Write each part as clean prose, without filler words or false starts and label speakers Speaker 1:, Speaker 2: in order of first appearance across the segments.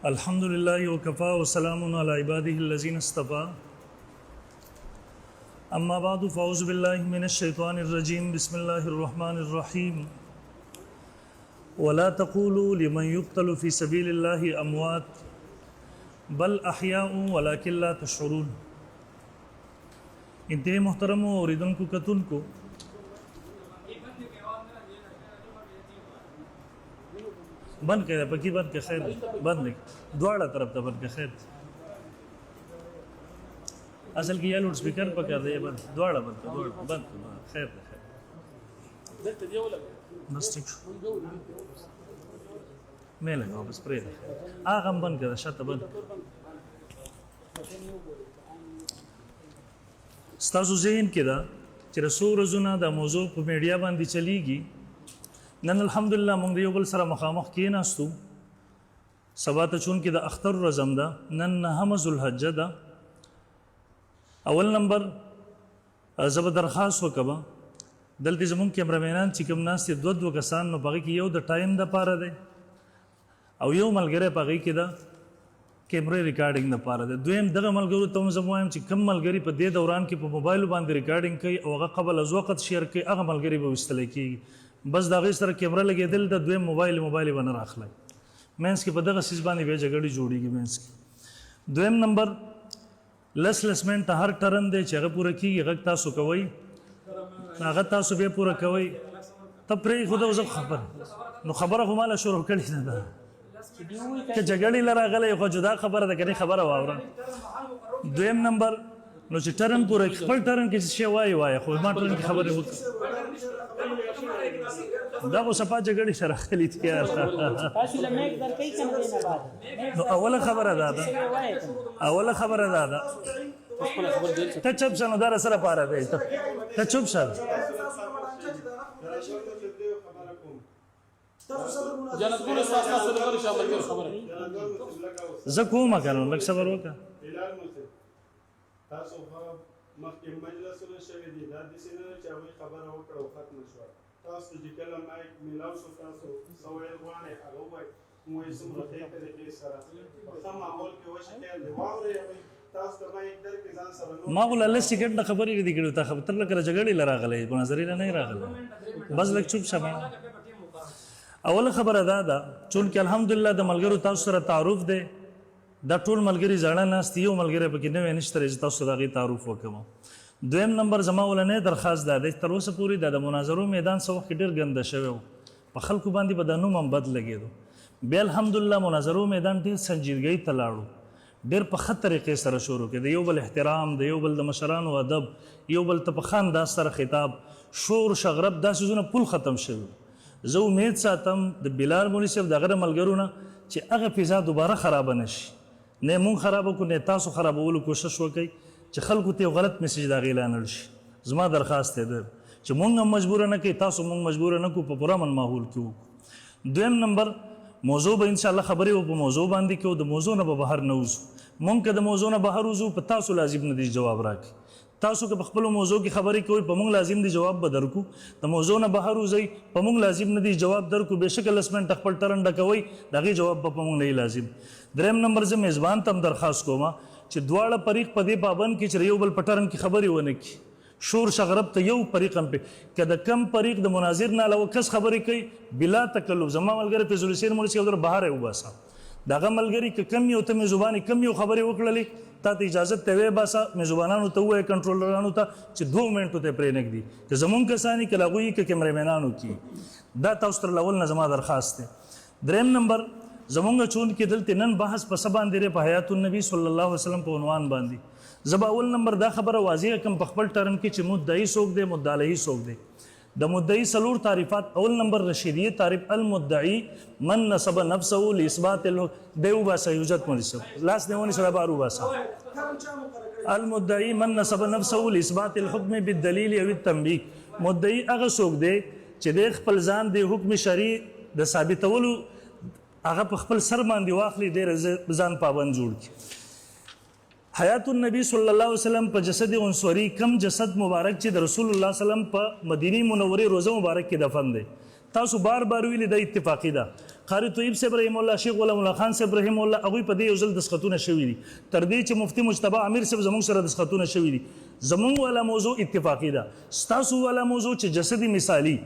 Speaker 1: अल्हम्दुलिल्लाहि व कफ़ा व सलामुन अला इबादिहिल्लज़ीना इस्तफ़ा अम्मा बादु फ़अऊज़ु बिल्लाहि मिनश शैतानिर रजीम बिस्मिल्लाहिर रहमानिर रहीम वला तक़ूलू लिमन युक़्तलु फ़ी सबीलिल्लाहि अमवात बल अहयाउ वलाकिन ला तशऊरून। इंतहाई मोहतरम और ईदन को कतुन को बंद कर पकी बंद के खैर बंद नहीं द्वाड़ा तरफ था बंद के खैर असल की यह लाउड स्पीकर पकड़ दे बंद द्वाड़ा बंद द्वाड़ा बंद खैर खैर बस ठीक मैं लगा बस प्रे आगम बंद कर शत बंद स्तासु ज़हन के दा कि रसूल रज़ुना दा मौजू पे मीडिया बांधी चलीगी नन अल्हम्दुलिल्लाह मुंग यो बल सरा मखामख के नास्तु सबा तचून की दा अख्तर रज़म दा नन नहम ज़ुल्हज्जा दा अवल नंबर ज़ब दरखास्त वकबा दलती ज़मुन कैमरामैनान चिकम नास्ति दो कसान नो बाकी की यो द टाइम दा पारा दे और यो मलगरे पागी की दा कैमरे रिकॉर्डिंग द पारा दे दुएम दगा मलगरू तुम जमुआम ची कम मलगरी पर दे दौरान की पर मोबाइल बांध रिकॉर्डिंग कई और कबल अज़ वक़्त शेयर कई अग मलगरी पर इस्तेमाल की बस दागे इस तरह कैमरा लगे दिल द दुएम मोबाइल बना रख ला मेंस की पदगा सिजबानी बे जगड़ी जोड़ीगी मेंस की दुएम नंबर लसमेंट हर टर्न दे चग पूरा की गता सुकवई गता सुबह पूरा कवई तब प्रे खुदा उस खबर नो खबर घुमाला शुरू कर दी कि जगड़ी लड़ा गले को जुदा खबर है कि खबर वावरा दुएम नंबर नो च टर्न पूरा खबर टर्न के से वाई खो मा टर्न की खबर है दा वो सपा जगड़ी शरा खली थी यार नो अवला खबर है दादा अवला खबर है दादा तचब सन दारा सरा पारा दे तचब सन زكو ما كانوا لك صبر وكا
Speaker 2: تاسو مخکې مجلسونه شوي دي دا داسې نه ده چې هغوی خبره وکړه او ختمه شوه تاسو چې کله مایک میلاو شو تاسو څه ویل غواړئ هغه ووایئ موږ یې څومره ښې طریقې سره په ښه ماحول کې وشکیل دی واورئ هغوی تاسو ته مایک درکړي ځان سره
Speaker 1: ما بولا الله سیکنډ د خبرې دي کړو تا خبر تر لکه جګړې لراغلې په نظر نه راغله بس لک چوپ شمه اول خبره دا چون کې الحمدلله د ملګرو تاسو سره تعارف دی دا ټول ملګری ځړه ناست یو ملګری پکې نه ونشتره چې تاسو دغه تعارف وکم دویم نمبر زما ولنه درخواست ده تر اوسه پوری د مناظرو میدان سو وخت ډیر ګنده شوی په خلکو باندې بدانو من بد لګیدو بیا الحمدلله مناظرو میدان ډیر سنجیدګۍ تلاړو ډیر په خطر طریقې سره شروع کړي یو بل احترام د یو بل د مشرانو ادب یو بل ته په خان داس سره خطاب شور شغرب داسې زونه پول ختم شوی زه امید ساتم د بلال مولوی صاحب دغه ملګرونه چې هغه فضا دوباره خراب نشي نه مون خراب کو نه تاسو خرابولو کوشش وکړي چې خلکو ته غلط میسج دا اعلان شي زما درخواست ده چې مونږ مجبور نه کوي تاسو مونږ مجبور نه کو په پرامن ماحول کې دویم نمبر موضوع به ان شاء الله خبرې او په موضوع باندې کې د موضوع نه بهر نه وځو مونږ د موضوع نه بهر وځو په تاسو لازم نه دي جواب راکړي تاسو که خپل موضوع کی خبرې کوي په مونږ لازم دي جواب به درکو د موضوع نه بهر وځي په مونږ لازم نه دي جواب درکو بهشکه لسمنټ خپل ټرن ډکوي دغه جواب په مونږ نه لازم دریم نمبر زه میزبان تم درخواست کوم چې دواړه فریق په دې پابند کې چې یو بل پټرن کی خبرې ونه کی شور شغرب ته یو فریق هم په کده کم فریق د مناظر نه علاوه کس خبرې کوي بلا تکلف زما ملګری فیض الحسین مولوی صاحب در بهر وباسا دغه ملګری ک کم یو ته زبانی کم یو خبرې وکړلې ته اجازه ته وې باسا مې زبانانو ته وې کنټرولرانو ته چې 2 منټو ته پرې نګدي که زمون کسانی کله غوي ک کیمرامینانو کی دا تاسو تر لول نه زما درخواست ده دریم نمبر زمونږ چون کې دلته نن بحث په سبان دی په حیات النبی صلی الله علیه وسلم په عنوان باندې زبا اول نمبر دا خبره واضح کم په خپل ټرم کې چې مدعی څوک دی مدعی څوک دی د مدعی سلور تعریفات اول نمبر رشیدیه تعریف المدعی من نسب نفسه لاثبات دیو باسا یوجد ملسب لاس دیونی سره بارو باسا المدعی من نسب نفسه لاثبات الحكم بالدلیل او التنبیه مدعی هغه څوک دی چې د خپل ځان د حکم شرعي د ثابتولو هغه په خپل سر باندې واخلي ډېر ځان پابند جوړ کی حیات النبی صلی الله علیه وسلم په جسد عنصری کم جسد مبارک چې د رسول الله صلی الله علیه وسلم په مدینه منوره روزه مبارک کې دفن دی تاسو بار بار ویلي د اتفاقی ده قاری طیب صاحب رحم الله شیخ غلام الله خان صاحب رحم الله هغوی په دې یو ځل دسخطونه شوي دي تر دې چې مفتي مجتبی امیر صاحب زموږ سره دسخطونه شوي دي زموږ والا موضوع اتفاقی ده ستاسو والا موضوع چې جسدي مثالي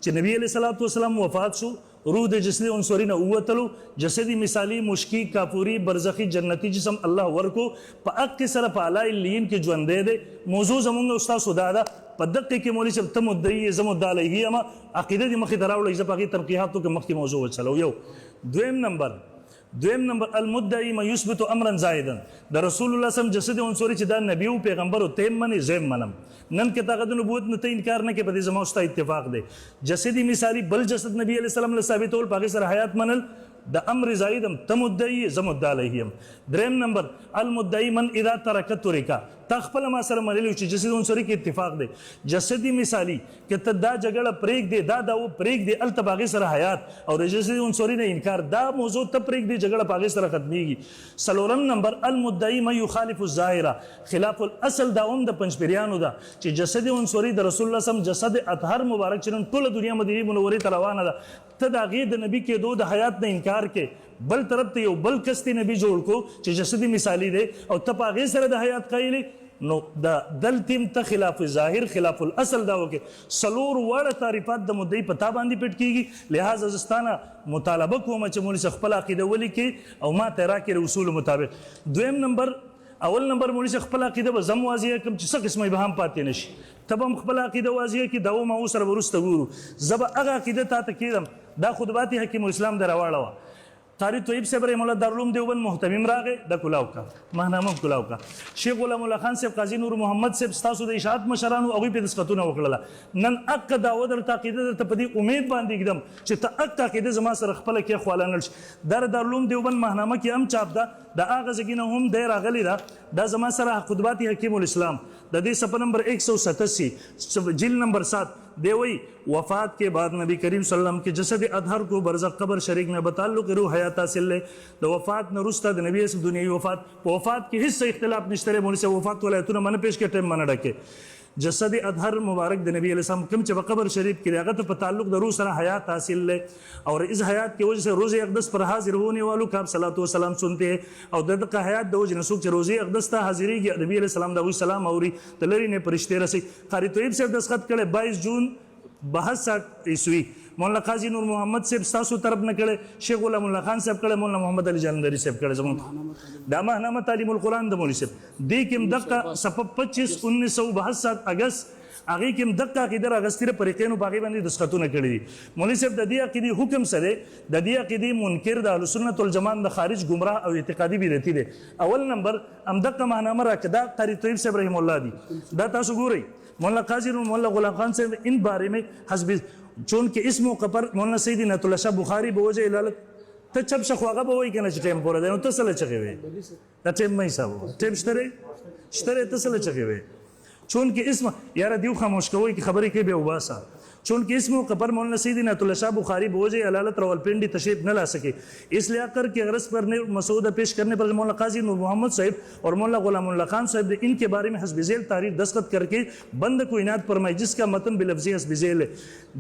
Speaker 1: چې نبی علیہ الصلوۃ والسلام وفات شو روح د جسدي عنصري نه ووتلو جسدي مثالي مشکی کافوري برزخي جنتی جسم الله ورکو په حق سره په اعلی لین کې ژوندې ده موضوع زموږ استاد سودا ده په دقه کې مولوی صاحب ته مدعي زمو د علیه ما عقیده دې مخې دراوړې چې په هغې تنقیحاتو کې مخکې موضوع وچلو یو دویم نمبر المدعي ما يثبت امرا زائدا د رسول الله صم جسد عنصري چې دا نبی او پیغمبر او تیم منی زم منم نن کې تاغه د نبوت نه ته انکار نه کې په دې زمو ستا اتفاق دی جسدي مثالی بل جسد نبی علیہ السلام له ثابتول پاګه سره حیات منل د امر زائدم تمدعي زمد علیهم دریم نمبر المدعي من اذا ترك ترک تخپل ما سره منلو چې جسد عنصري کې اتفاق دی جسدي مثالی کې ته دا جګړه پریک دی دا پریک دی التباغي سره حیات او د جسدي عنصري نه انکار دا موضوع ته پریک دی جګړه پاغي سره ختميږي سلورم نمبر المدعي ما يخالف الظاهره خلاف الاصل دا د پنځپریانو دا چې جسدي عنصري د رسول الله صم جسد اطهر مبارک چرن ټول دنیا مدینه منوره ته روانه ده ته دا غي د نبی کې د حیات نه انکار کې بل طرف ته یو بل کستی نبی جوړ کو چې جسدي مثالی دی او ته پاغي سره د حیات قایلی نو دا دلتیم ته خلاف ظاهر خلاف الاصل دا وکي سلور وړ تعریفات د مدعي پتا باندې پټ کیږي لہذا زستانه مطالبه کوم چې مولوی خپل عقیده ولي کې او ما تیرا کې اصول مطابق دویم نمبر اول نمبر مولوی خپل عقیده به زم واضحه کوم چې څه قسمه ابهام پاتې نشي تبم خپل عقیده واضحه کې داو ما سره ورسته ګورو زب هغه عقیده ته کېدم دا خطبات حکیم الاسلام دراواړه قاری طیب صاحب رحم الله دارالعلوم دیوبند محتمم راغې د کلاو کا ماهنامه کلاو کا شیخ غلام الله خان صاحب قاضي نور محمد صاحب ستاسو د اشاعت مشرانو هغوی په دسخطونه وکړله نن اک دعوه درته عقیده درته په دې امید باندې ږدم چې ته اک عقیده زما سره خپله کې خوالانل شي دا د دارالعلوم دیوبند ماهنامه کې هم چاپ ده د هغه ځای نه هم دی راغلی ده دا زما سره خطبات حکیم الاسلام د دې صفحه نمبر 187 جلد نمبر 7 دیوی وفات کے بعد نبی کریم صلی اللہ علیہ وسلم کے جسد اطہر کو برزخ قبر شریک میں بتعلق روح حیات حاصل لے د وفات نه رسته د نبی اسم دنیوي وفات په وفات کې هیڅ اختلاف نشته مولوی صاحب وفات ولایتونه من پیش کې ټیم من ډکه جسد اطهر مبارک د نبی علیہ السلام کوم چې په قبر شریف کې هغه ته په تعلق د روح سره حیات حاصل لے اور اس حیات کی وجہ سے روز اقدس پر حاضر ہونے والوں کا صلوات و سلام سنتے ہیں اور د دغه حیات د وجه نسوک چې روز اقدس ته حاضرېږي نبی علیہ السلام د سلام اوري د لری نه فرشته رسي قاری طیب صاحب دسخط کړي 22 جون 62 عیسوی مولانا قاضی نور محمد صاحب ستاسو طرف نه کړي شیخ غلام الله خان صاحب کړي مولانا محمد علي جلندری صاحب کړي زموږ دا ماهنامه تعلیم القرآن د مولوی صاحب دې کوم دغه صفحه 25 1962 اگست هغه کوم دغه عقیده راغستره پریقینو باغی باندې دسخطونه کړي دي مولوی صاحب د دې عقیده حکم سره د دې عقیده منکر د اهل سنت والجماعت د خارج گمراه او اعتقادي بدعتي دي اول نمبر ام دغه ماهنامه راکدا قاری طیب صاحب رحم الله دي دا تاسو ګورئ مولانا قاضی مولانا غلام خان صاحب ان بارے میں حسب چونکہ اس موقع پر مولانا سیدی نعت اللہ شاہ بخاری بوجه علالت ته چپ شخواغه به وای کنه چې ټیم پوره دی نو ته سره چغې وې دا ټیم مې حساب ټیم شتره ته سره چغې وې چونکہ اسم یار دیو خاموش کوي کی خبرې کې به وباسا چونکہ اس موقع پر مولانا سیدی نعت اللہ شاہ بخاری بوجه علالت راولپنڈی تشریف نہ لا سکے اس لیے کر کے غرض پر مسودہ پیش کرنے پر مولانا قاضی نور محمد صاحب اور مولانا غلام اللہ خان صاحب نے ان کے بارے میں حسب ذیل تحریر دستخط کر کے بند کو عنایت فرمائی جس کا متن بلفظی حسب ذیل ہے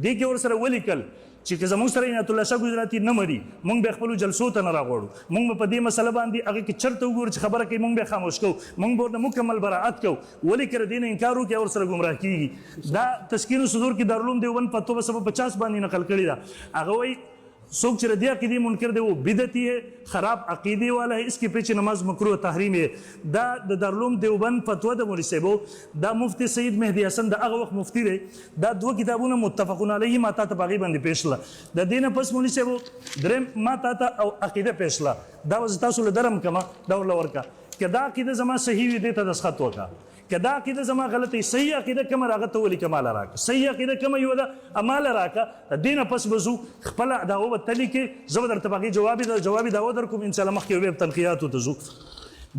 Speaker 1: دی کے اور سره ولیکل چې زموږ سره عنایت الله شاه ګجراتی نه مړي موږ به خپل جلسو ته نه راغوړو موږ په دې مسله باندې هغه کې چرته وګورو چې خبره کوي موږ به خاموش کوو موږ به مکمل براءت کوو ولی کړه دین انکار وکړي او سره گمراه کیږي دا تسکین صدور کې دارالعلوم دیوبند په 250 باندې نقل کړی دا هغه وایي سوک چې ردی عقیدی منکر دی وہ بدعتی ہے خراب عقیدے والا ہے اس کے پیچھے نماز مکروہ تحریم ہے دا د دارالعلوم دیوبند فتوا د مولوی صاحب دا مفتی سید مهدی حسن د هغه وخت مفتی دی دا دوه کتابونه متفقون علیه ما ته باغی باندې پیښله د دینه پس مولوی صاحب درم ما ته او عقیده پیښله دا وز تاسو له درم کما دا ورکا کدا عقیده زما صحیح وي ته دسخط وکا کدا عقیده زما غلطی صحیح عقیده کما راغه ته ولي کمال راک صحیح عقیده کما یو دا امال راک دینه پس بزو خپل داو تلی کې زو درته باغی جوابي داو در کوم ان شاء الله مخکې وب تنقیات تزو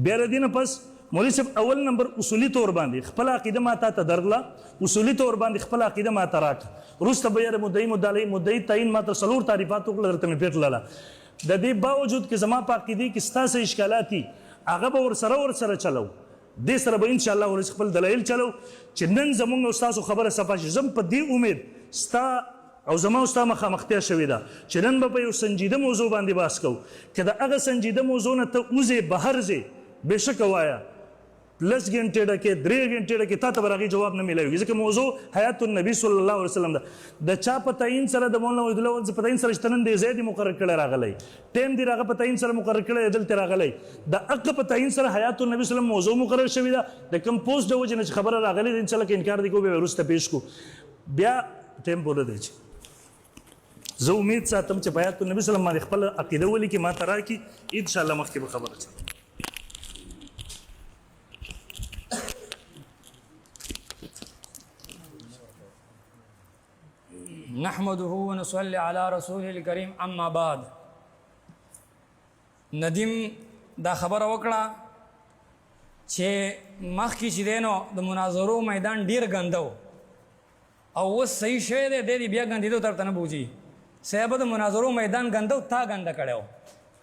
Speaker 1: بیا دینه پس مولوی صاحب اول نمبر اصولی طور باندې خپل عقیده ما ته درغله اصولی طور باندې خپل عقیده ما ته راک روسته به مدعی تعین ما ته سلور تعریفات وکړه درته مې پیټلاله د دې باوجود کې زما په عقیده کې ستاسو اشکالاتي هغه به ور سره چلو دې سره به ان شاء الله ورس خپل دلایل چلو چې نن زمونږ استادو خبره صفه شي زم په دې امید ستا او زما استا مخامختیا شوې ده چې نن به په یو سنجیده موضوع باندې بحث کوو که د هغه سنجیده موضوع نه ته وځې بهر ځې بېشکه وایه لس غنټې ډکې 3 غنټې ډکې تا ته به هغې جواب نه میلاوي ځکه موضوع حیات النبي صلی الله علیه وسلم ده د چا په تعین سره د مولانا وحیدالله ولز په تعین سره چې ته نن دې ځای دې مقرر کړی راغلی ټایم دې هغه په تعین سره مقرر کړی دی دلته راغلی د هغه په تعین سره حیات النبي صلی الله علیه وسلم موضوع مقرر شوې ده د کوم پوسټ د وجې نه چې خبره راغلې ده انشاءالله که انکار دې کوو بیا وروسته پیش کړو بیا ټایم پوره دی چې زه امید ساتم چې په حیات النبي صلی الله علیه وسلم باندې خپله عقیده ولیکي ما ته راکړي انشاءالله مخکې به خبره شي
Speaker 3: نحمده ونصلي على رسوله الكريم اما بعد ندیم دا خبره وکړه چې مخکې چې دی نو د مناظرو میدان ډیر ګنده او اوس صحیح شوی دی دی بیا ګندېدو طرف ته نه بوځي صاحب د مناظرو میدان ګنده تا ګنده کړی و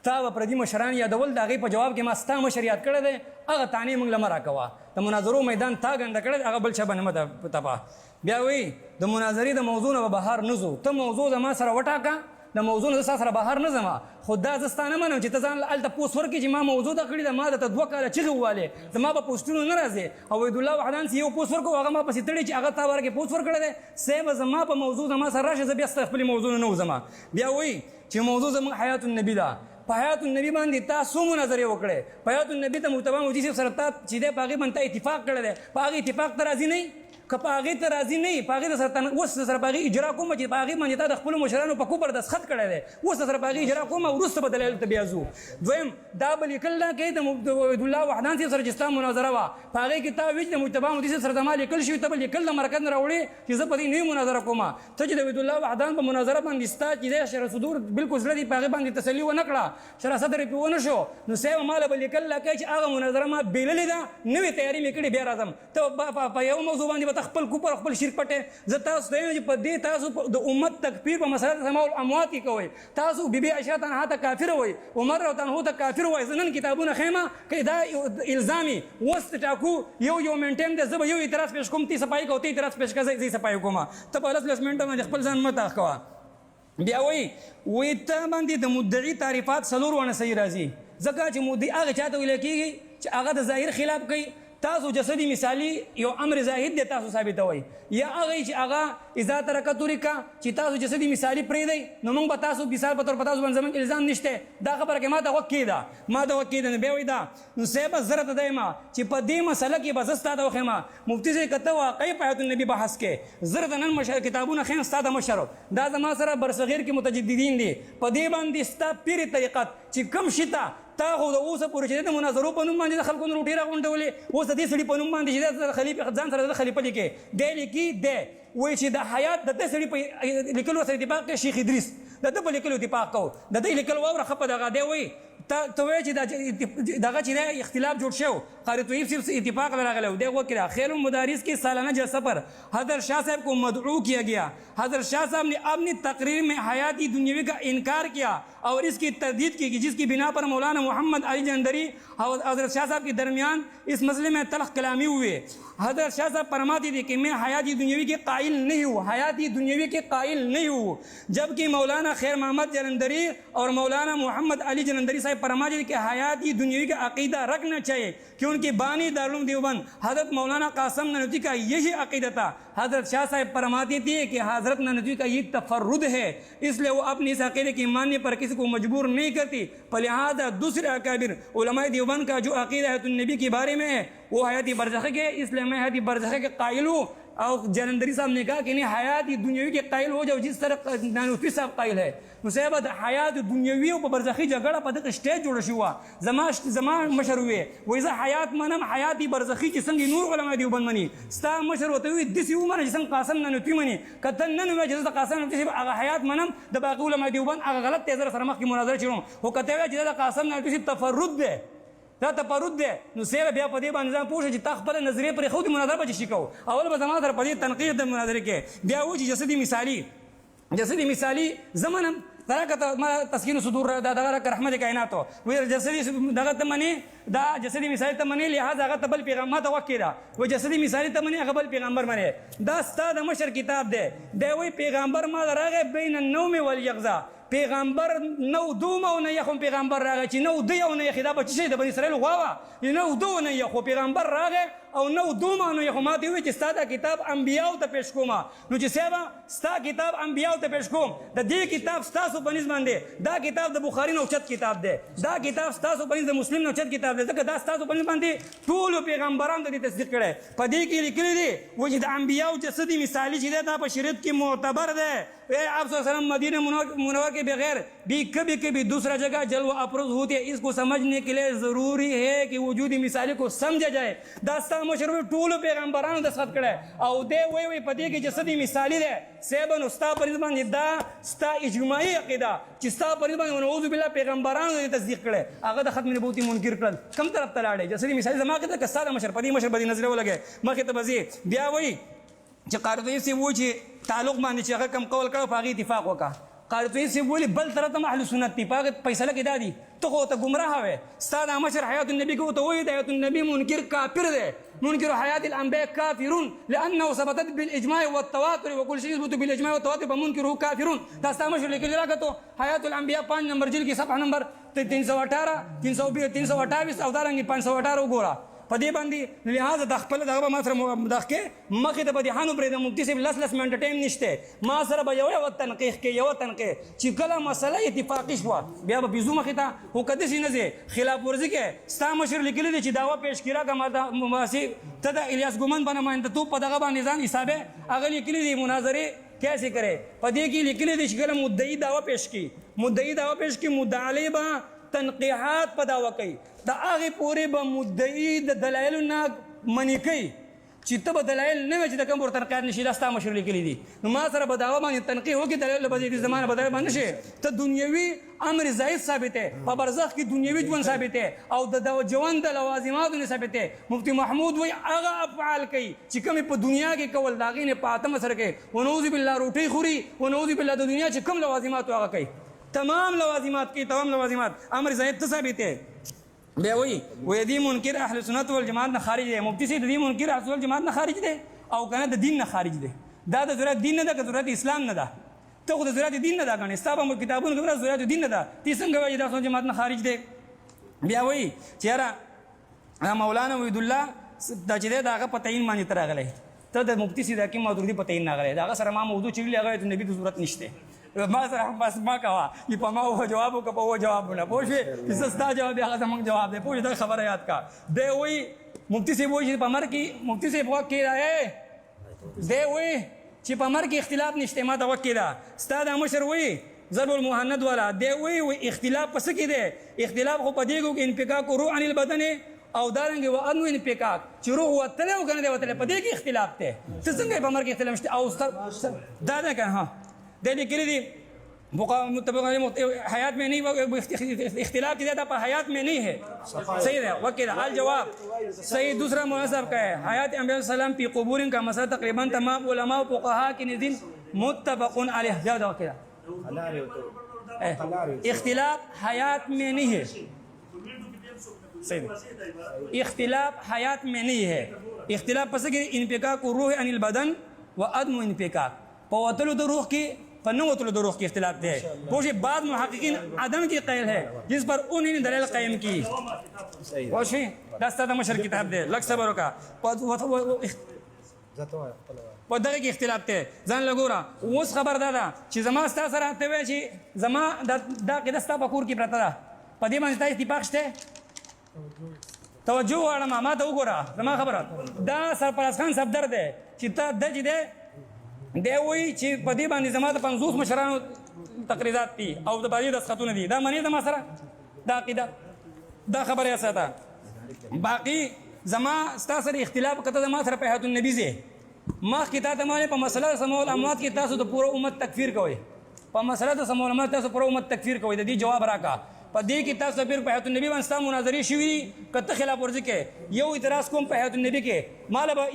Speaker 3: تا به پردي مشران یادول د هغې په جواب کې ما ستا مشر یاد کړی دی هغه تانې موږ له مه راکوه د مناظرو میدان تا ګنده کړی دی هغه بل چا به نه مه تپه بیا وی د مناظرې د موضوع نه به بهر نه ځو ته موضوع زما سره وټاکه د موضوع نه زه ستا سره بهر نه ځم خو دا زه ستا نه منم چې ته ځان هلته پوسټ ورکړې چې ما موضوع ده کړې ده ما درته 2 کاله چغې ووالې زما به پوسټونو نه راځې او وحیدالله وحدان چې یو پوسټ ورکړو هغه ما پسې تړي چې هغه تا ورکې پوسټ ورکړی دی صاحب زما په موضوع زما سره راشه زه بیا ستا خپلې موضوع نه وځم بیا وایي چې موضوع زموږ حیات النبي ده په حیات النبي باندې تا څو مناظرې وکړې په حیات النبي ته مجتبی مودودي صاحب سره تا چې دی په هغې باندې تا اتفاق کړی دی په هغې اتفاق ته راضي نه که په هغې ته راضي نه یې په هغې سره اوس سره په هغې اجرا کوم چې په هغې باندې تا د خپلو مشرانو په کوپر دستخط کړی دی اوس سره په هغې اجرا کوم وروسته به دلایلو ته بیا ځو دویم دا به لیکل نه کوي د وحیدالله وحدان صاحب سره چې ستا مناظره وه په هغې کې تا وایي چې د مجتبی مودودي صاحب سره زما لیکل شوي ته به لیکل د مرکز نه راوړې چې زه په دې نوې مناظره کوم ته چې د وحیدالله وحدان په مناظره باندې ستا چې دی شرح صدور بلکل زړه دي په هغې باندې تسلي ونه کړه شرح صدر یې پرې ونه شو نو صاحب ما له به لیکل لا کوي چې هغه مناظره ما بېللې ده نوې تیاري مې کړې بیا راځم ته په یو موضوع باندې به ته خپل کوپر خپل شرک پټې زه تاسو ته وایم چې په دې تاسو د امت تکفیر په مسله سماع الاموات کې کوئ تاسو بیبي عایشه تنها ته کافر وایي عمر رضی الله عنه ته کافر وایي زه نن کتابونه ښیم که دا الزامي اوس ټاکو یو منټیم دی زه به یو اعتراض پیش کوم تی صفایي کوو ته اعتراض پیش کوه زه صفایي کوم ته په 10 منټه باندې خپل ځان مه تاخ کوه بیا وایي ته باندې د مدعي تعریفات 4 ونه صحیح راځي ځکه چې مدعي هغه چا ته ویل کېږي چې هغه د ظاهر خلاف کوي تاسو جسدي مثالي یو امر زاهد دی تاسو ثابتوئ یا هغه چې هغه اذا ترک طریقه چې تاسو جسدي مثالي پرېږدئ نو موږ به تاسو مثال په طور په تاسو باندې زموږ الزام نشته دا خبره کې ما ته غوږ کېده ما ته غوږ کېده نو بیا وایي دا نو صاحب زه راته دی ما چې په دې مسله کې به زه ستا ته وښیم مفتي صاحب که ته واقعي په حیات النبي بحث کې زه راته نن کتابونه ښیم ستا د مشر دا زما سره برصغیر کې متجددین دي په دې باندې ستا پیرې طریقت چې کوم شي ته تا خو د اوسه پورې چې د مناظرو په نوم باندې د خلکو نه روټۍ راغونډولې اوس د دې سړي په نوم باندې چې ځان سره د خلیفه لیکې دی لیکي دی وایي چې د حیات د دې سړي په لیکلو سره اتفاق کوي شیخ ادریس د ده په لیکلو اتفاق کوو د دې لیکل واوره ښه په دغه دی وایي ته وایې چې دغه چې دی اختلاف جوړ شو قاری طیب صاحب اتفاق راغلی دی وہ کیا خیر المدارس کی سالانہ جلسہ پر حضرت شاہ صاحب کو مدعو کیا گیا حضرت شاہ صاحب نے اپنی تقریر میں حیاتی دنیاوی کا انکار کیا اور اس کی تردید کی جس کی بنا پر مولانا محمد علی جلندری اور حضرت شاہ صاحب کے درمیان اس مسئلے میں تلخ کلامی ہوئے حضرت شاہ صاحب فرماتے تھے کہ میں حیاتی دنیاوی کے قائل نہیں ہوں حیاتی دنیاوی کے قائل نہیں ہوں جبکہ مولانا خیر محمد جلندری اور مولانا محمد علی جلندری صاحب فرماتے تھے کہ حیاتی دنیاوی کا عقیدہ رکھنا چاہیے کہ ان کی بانی دارالعلوم دیوبند حضرت مولانا قاسم نانوتوی کا یہی عقیدہ تھا حضرت شاہ صاحب فرماتے تھے کہ حضرت نانوتوی کا یہ تفرد ہے اس لیے وہ اپنی اس عقیدے کے ماننے پر کسی کو مجبور نہیں کرتی لہذا دوسرے اکابر علماء دیوبند کا جو عقیدہ حیات النبی کے بارے میں ہے وہ حیاتی برزخی کے اس لیے میں حیاتی برزخی کے قائل ہوں اور جلندری صاحب نے کہا کہ نہیں حیاتی دنیاوی کے قائل ہو جاؤ جس طرح نانوتوی صاحب قائل ہے نو صاحب د حیات دنیاوی او په برزخی جګړه په دغه سټیج جوړه شوه زما مشر وې وایي زه حیات منم حیاتي برزخي چې څنګه نور علما دیوبند مني ستا مشر ورته وایي داسې ومنه چې څنګه قاسم نانوتوي مني که ته نن ووایې چې زه د قاسم نانوتوي صاحب هغه حیات منم د باقي علما دیوبند هغه غلط دی زه سره مخکې مناظره چېړم خو که ته وایې چې دا د قاسم نانوتوي صاحب تفرد دی دا تفرد دی نو سیره بیا په دې باندې ځان پوه شه چې تا خپله نظریې پرېښودې مناظره به چې شي کوو اول به زما سره په دې تنقید د مناظرې کې بیا وایي چې جسدي مثالي زه منم دا کته ما تسکین صدور دا دغه رحمت کائناتو وی جسدی دغه ته منی دا جسدی مثال ته منی لہذا هغه تبل پیغمبر ته وکیدا و جسدی مثال ته منی هغه بل پیغمبر منی دا ستاد مشر کتاب دی دا وی پیغمبر ما راغه بین النوم والیقظه پیغمبر نو دوم او نه یخو پیغمبر راغی چې نو دی او نه یخ دا بچی د بنی اسرائیل غواوه نو دو نه یخو پیغمبر راغی او نو دوم او نه یخو ما دی وی چې ستاسو کتاب انبیاء ته پیش کوم نو چې سبا ستاسو کتاب انبیاء ته پیش کوم د دې کتاب ستاسو په نسبت باندې دا کتاب د بخاری نو چت کتاب دی دا کتاب ستاسو په نسبت د مسلم نو چت کتاب دی ځکه دا ستاسو په نسبت باندې ټول پیغمبرانو د تصدیق کړي په دې کې لیکلي دي و چې د انبیاء جسدی مثالی چې دا په شریعت کې معتبر دی آپ صلی اللہ علیہ وسلم مدینہ منورہ کے بغیر بھی کبھی کبھی دوسرا جگہ جلوہ افروز ہوتے ہیں اس کو سمجھنے کے لیے ضروری ہے کہ وجودی مثالی کو سمجھا جائے داستا مشروع ټول پیغمبرانو دستخط کړي او دې وی په دې کې جسدی مثالی ده سیبن استا پر باندې دا ستا اجماعي عقیده چې ستا پر باندې نعوذ بالله پیغمبرانو تصدیق کړي هغه د ختم نبوت منکر کړل کم طرف ته لاړې جسدی مثالی زما کې د کساده مشر پدی مشر بدی نظر ولګي مخه ته بزی بیا وی چې قارطوی سی و چې تعلق باندې چې هغه کم قول کړو په اتفاق وکړه قارطوی سی ویلي بل طرف ته اهل سنت دی پاګه فیصله کې دادی ته خو ته گمراه وې ستاد مشر حیات النبی کو ته وې حیات النبی منکر کافر دی منكر حياة الأنبياء كافرون لأنه ثبتت بالإجماع والتواتر وكل شيء يثبت بالإجماع والتواتر فمنكره كافرون داستا مشهور لیکل راغتو حیات الأنبیاء 5 نمبر جلد کې صفحه نمبر 318 328 او دارنګ 518 وګوره په دې باندې لہذا د خپل دغه ما سره مداخله مخې ته بدیحانو پرې د مفتی صاحب لس منټ ټایم نشته ما سره به یو تنقیح کې یو تنقیح چې کله مسله اتفاقی شو بیا به بيزو مخې ته هو کده شي نه زی خلاف ورزي کې ستا مشر لیکلی دی چې داوا پیش کړه کومه مواسی ته د الیاس ګومن باندې مانته تو په دغه باندې ځان حسابه هغه لیکلی دی مناظره کیسے کرے په دې کې لیکلی دی چې کله مدعی داوا پیش کی مدعی علی با تنقیحات په داوا کوي دا هغه پورې به مدعی د دلایل نه منی کوي چې ته به دلایل نه وي چې د کوم ورته تنقیحات نشي دا ستا مشر لیکلی دي نو ما سره به دعوا باندې تنقیح وکړي دلایل به دې زمانه بدل باندې شي ته دنیوي امر زائد ثابت ہے په برزخ کې دنیوي ژوند ثابت ہے او د ژوند د لوازماتو نه ثابت ہے مفتی محمود وای هغه افعال کوي چې کوم په دنیا کې کول داغې نه پاتم سره کوي ونعوذ بالله روټي خوري ونعوذ بالله د دنیا چې کوم لوازمات هغه کوي تمام لوازمات امر زائد ثابت ہے بیا وی دی منکر اهل سنت والجماعت نه خارج دی مفتی سي دی منکر اهل سنت والجماعت نه خارج دی او کنه د دین نه خارج دی دا د ضرورت دین نه ده که ضرورت اسلام نه ده ته خو د ضرورت دین نه ده کنه ستاسو کتابونو کې ضرورت دین نه ده تی څنګه وایي د جماعت نه خارج دی بیا وی چیرې مولانا وحید الله د چې دغه پتاین باندې ترغلی ته د مفتی سي د حکیم مودودی پتاین نه غلی دغه سره ما موضوع چیرې هغه د نبی د ضرورت نشته ما سره بس ما کوا چې په ما هو جواب او په هو جواب نه پوښي چې ستا جواب هغه زموږ جواب دی پوښي دا خبره یاد کا دی وی مفتی صاحب وی چې په مر کې مفتی صاحب وکړه دی وی چې په مر کې اختلاف نشته ما دا وکړه ستا د مشر وی ضرب المهند والا دی وی اختلاف پس کې دی اختلاف خو په دیګو کې انفکاک روح عن البدن او دارنګ و انو انفکاک چې روح وتله او کنه دی وتله په دې کې اختلاف ته څه څنګه په مر کې اختلاف نشته او دا نه کنه ها دلی کلی دی متفق حیات میں نہیں اختلاف کی زیادہ پر حیات میں نہیں ہے صحیح ہے وکیل الجواب صحیح دوسرا مناسب کا ہے حیات انبیاء السلام پی قبور کا مسئلہ تقریباً تمام علماء و فقہاء کی نزدین متفق علیہ زیادہ وکیل اختلاف حیات میں نہیں ہے صحیح اختلاف حیات میں نہیں ہے اختلاف پس کہ انفکاک روح عن البدن و عدم انفکاک پوتلو د روح کی فنوتلو د روح کی اختلاف ہے پوچھے بعض محققین عدم کی قیل ہے جس پر انہوں نے دلیل قائم کی پوچھے دستا دا مشر کتاب دے لگ صبروں کا په دغه کې اختلاف ته ځان لګورا اوس خبر دادا چې زما ستا سره ته وای چې زما دا کې دستا په کور کې پرته ده په دې باندې اتفاق شته توجه واړه ما ته وګوره زما خبره دا سرپرست خان صفدر ده چې ته د دې ده دی وی چې په دې باندې زما د 50 مشرانو تقریرات دي او د باندې دسخطونه دي دا معنی زما سره دا عقیده دا خبره اساته باقی زما ستا سره اختلاف کته زما سره په حیات النبی زه ما کتاب معنی په مسله سمول اموات کې تاسو د پوره امت تکفیر کوئ په مسله د سمول اموات تاسو پوره امت تکفیر کوئ د دې جواب راکا په دې کې تاسو پیر په حیات النبی باندې ستا مناظرې شوي کته خلاف ورزي کې یو اعتراض کوم په حیات النبی کې مال به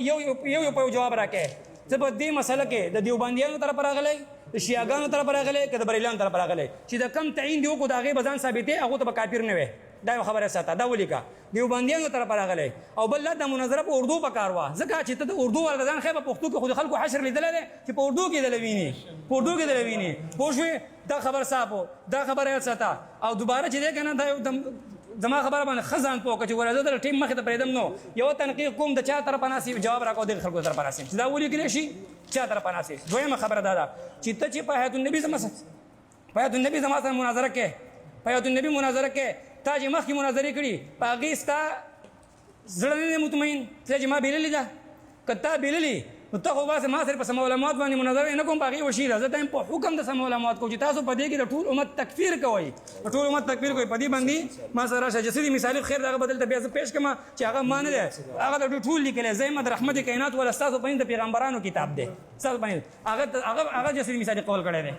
Speaker 3: یو په جواب راکې ته په دې مسله کې د دیوبندیانو طرف راغلی د شیعاګانو طرف راغلی که د بریلیانو طرف راغلی چې د کم تعین دی وکړو د هغې به ځان ثابتې هغو ته به کافر نه وی دا یو خبره ساته دا ولیکه دیوبندیانو طرف راغلی او بل دا مناظره په اردو پکار وه ځکه چې ته د اردو والا ځان ښایي په پښتو کې خو د خلکو حشر لیدلی دی چې په اردو کې دله ویني په اردو کې دله ویني پوه شوې دا خبر صاف و دا خبره یاد ساته او دوباره چې دی که نه دا یو زما خبره باندې ښه ځان پوه کړه چې ګوره زه د ټیم مخې ته پرېږدم نو یو تنقیق کوم د چا طرفه ناست جواب راکړو دغې خلکو طرفه ناست چې دا ولیکلی شي چا طرفه ناست دویمه خبره دا ده چې ته چې په حیات النبي زما سره مناظره کې په حیات النبي مناظره کې تا چې مخکې مناظرې کړي په هغې ستا زړه نه دی مطمئن چې ما بېللې ده که تا بېللې نو ته خو باسې ما سره په سمولامات باندې مناظره نه کوم په هغې وشي ده زه ته په حکم د سمولامات کوم چې تاسو په دې کې د ټول امت تکفیر کوئ د ټول امت تکفیر کوئ په دې باندې ما سره راشه جسدي مثالي خیر د هغه بدل ته بیا زه پیش کړم چې هغه ما نه دی هغه د ټول لیکلی زیم د رحمت کائنات ولا ستاسو په د پیغمبرانو کتاب دی ستاسو په هغه جسدي مثالي قول کړی دی